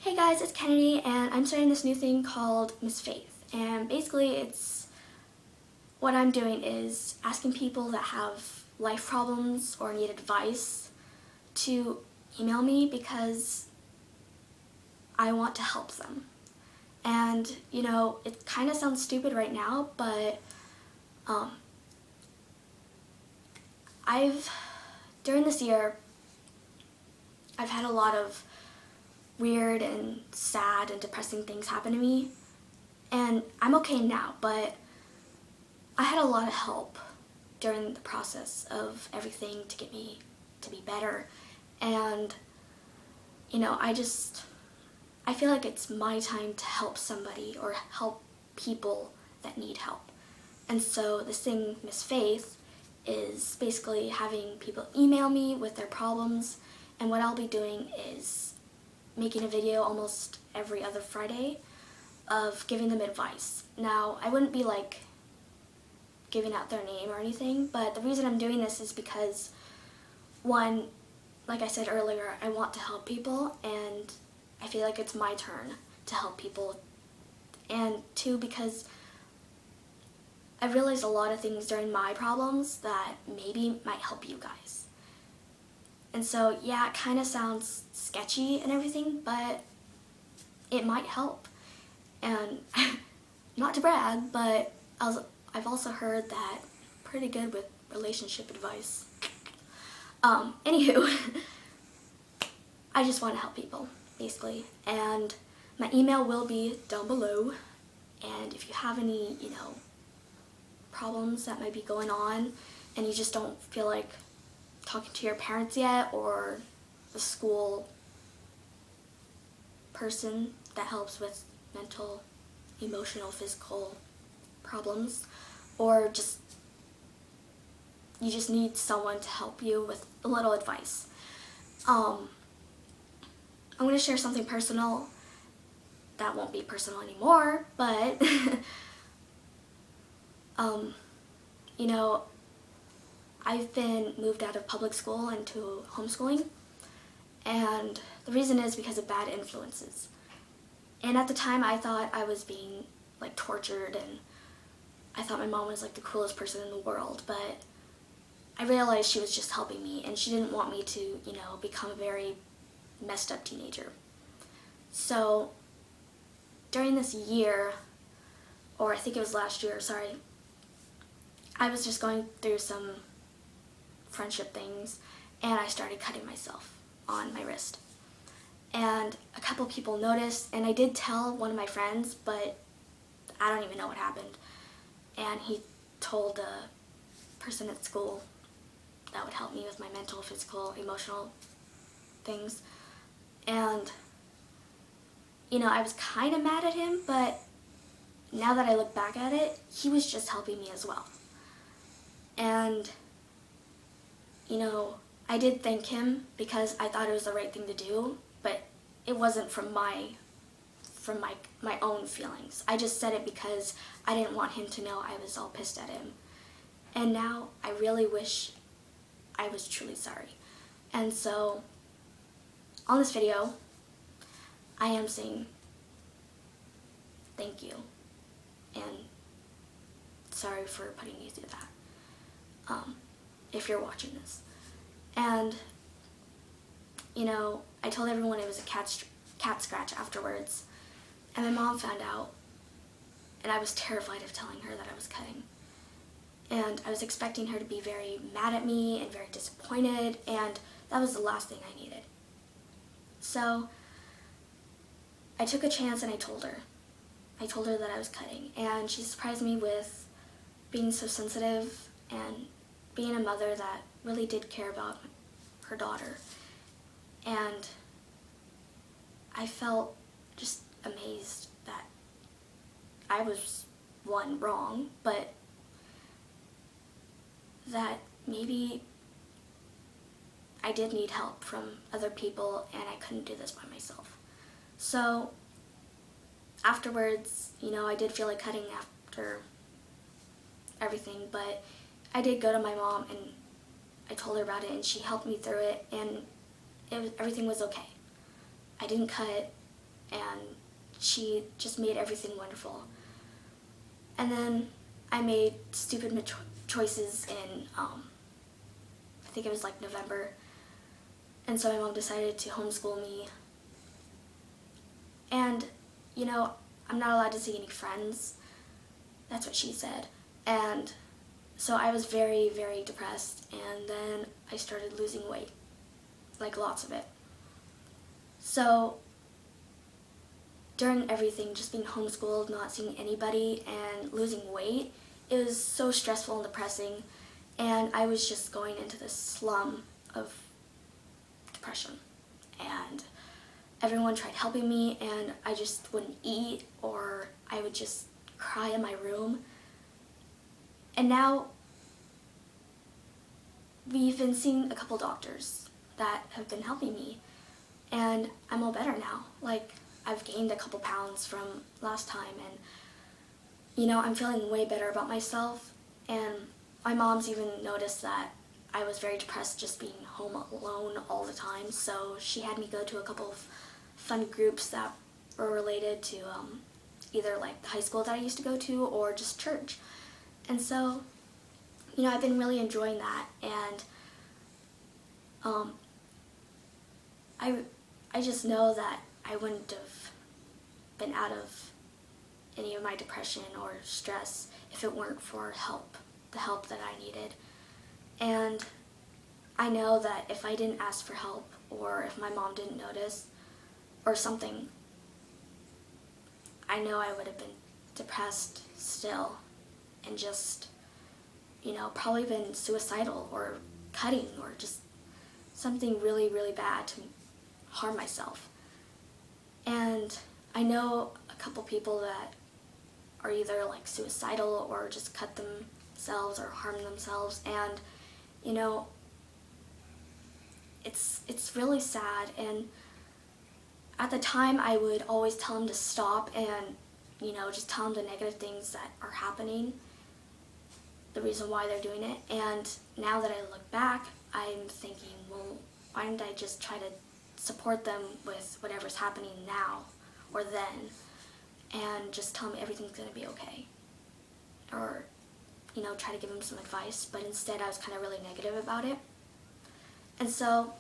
Hey guys, it's Kennedy, and I'm starting this new thing called Miss Faith. And basically, what I'm doing is asking people that have life problems or need advice to email me because I want to help them. And it kind of sounds stupid right now, but during this year, I've had a lot of weird and sad and depressing things happen to me. And I'm okay now, but I had a lot of help during the process of everything to get me to be better. And, I feel like it's my time to help somebody or help people that need help. And so this thing, Miss Faith, is basically having people email me with their problems. And what I'll be doing is making a video almost every other Friday of giving them advice. Now, I wouldn't be giving out their name or anything, but the reason I'm doing this is because, one, like I said earlier, I want to help people, and I feel like it's my turn to help people. And two, because I realized a lot of things during my problems that maybe might help you guys. And so, yeah, it kind of sounds sketchy and everything, but it might help. And not to brag, but I've also heard that I'm pretty good with relationship advice. Anywho, I just want to help people, basically. And my email will be down below. And if you have any, problems that might be going on and you just don't feel like talking to your parents yet, or the school person that helps with mental, emotional, physical problems, or you just need someone to help you with a little advice. I'm going to share something personal that won't be personal anymore, but I've been moved out of public school into homeschooling, and the reason is because of bad influences. And at the time, I thought I was being tortured, and I thought my mom was the coolest person in the world, but I realized she was just helping me, and she didn't want me to, become a very messed up teenager. So during this year, or I think it was last year, sorry, I was just going through some friendship things, and I started cutting myself on my wrist. And a couple people noticed, and I did tell one of my friends, but I don't even know what happened. And he told a person at school that would help me with my mental, physical, emotional things. And, I was kind of mad at him, but now that I look back at it, he was just helping me as well. And, I did thank him because I thought it was the right thing to do, but it wasn't from my own feelings. I just said it because I didn't want him to know I was all pissed at him. And now I really wish I was truly sorry. And so on this video, I am saying thank you and sorry for putting you through that, if you're watching this. And, I told everyone it was a cat scratch afterwards, and my mom found out, and I was terrified of telling her that I was cutting. And I was expecting her to be very mad at me and very disappointed, and that was the last thing I needed. So I took a chance and I told her. I told her that I was cutting, and she surprised me with being so sensitive and being a mother that really did care about her daughter. And I felt just amazed that I was, one, wrong, but that maybe I did need help from other people and I couldn't do this by myself. So afterwards, I did feel like cutting after everything, but I did go to my mom and I told her about it, and she helped me through it, and everything was okay. I didn't cut, and she just made everything wonderful. And then I made stupid choices in, I think it was like November, and so my mom decided to homeschool me. And, you know, I'm not allowed to see any friends. That's what she said. And so I was very, very depressed, and then I started losing weight, like lots of it. So during everything, just being homeschooled, not seeing anybody, and losing weight, it was so stressful and depressing, and I was just going into this slum of depression. And everyone tried helping me, and I just wouldn't eat, or I would just cry in my room. And now we've been seeing a couple doctors that have been helping me, and I'm all better now. Like, I've gained a couple pounds from last time, and you know, I'm feeling way better about myself. And my mom's even noticed that I was very depressed just being home alone all the time, so she had me go to a couple of fun groups that were related to either like the high school that I used to go to or just church. And so, you know, I've been really enjoying that, and I just know that I wouldn't have been out of any of my depression or stress if it weren't for help, the help that I needed. And I know that if I didn't ask for help, or if my mom didn't notice or something, I know I would have been depressed still, and just, you know, probably been suicidal or cutting or just something really, really bad to harm myself. And I know a couple people that are either like suicidal or just cut themselves or harm themselves, and you know, it's really sad. And at the time I would always tell them to stop and, you know, just tell them the negative things that are happening, the reason why they're doing it. And now that I look back, I'm thinking, well, why didn't I just try to support them with whatever's happening now or then, and just tell them everything's going to be okay, or, you know, try to give them some advice. But instead I was kind of really negative about it. And so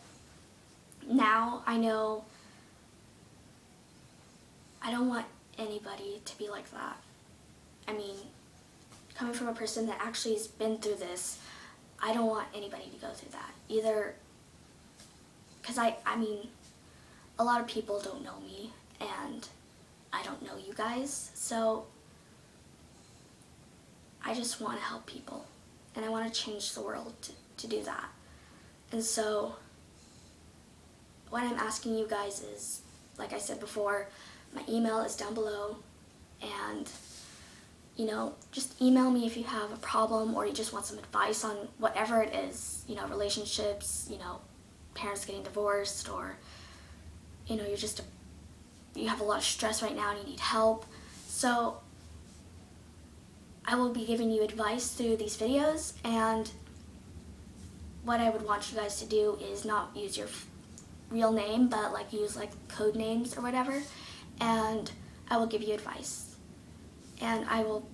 now I know I don't want anybody to be like that. I mean, coming from a person that actually has been through this, I don't want anybody to go through that either, because I mean, a lot of people don't know me, and I don't know you guys, so I just want to help people, and I want to change the world to do that. And so what I'm asking you guys is, like I said before, my email is down below, and you know, just email me if you have a problem or you just want some advice on whatever it is, you know, relationships, you know, parents getting divorced, or you know, you have a lot of stress right now and you need help. So I will be giving you advice through these videos, and what I would want you guys to do is not use your real name, but like use like code names or whatever, and I will give you advice. And I will,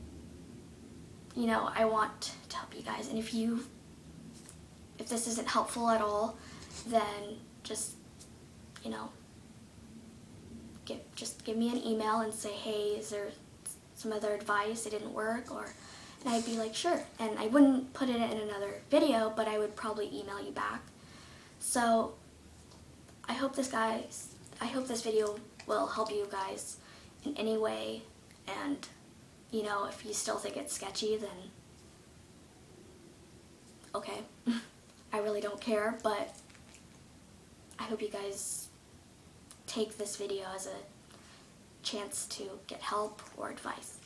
you know, I want to help you guys. And if this isn't helpful at all, then just, you know, just give me an email and say, hey, is there some other advice? It didn't work, and I'd be like, sure. And I wouldn't put it in another video, but I would probably email you back. So I hope this video will help you guys in any way. And you know, if you still think it's sketchy, then okay. I really don't care, but I hope you guys take this video as a chance to get help or advice.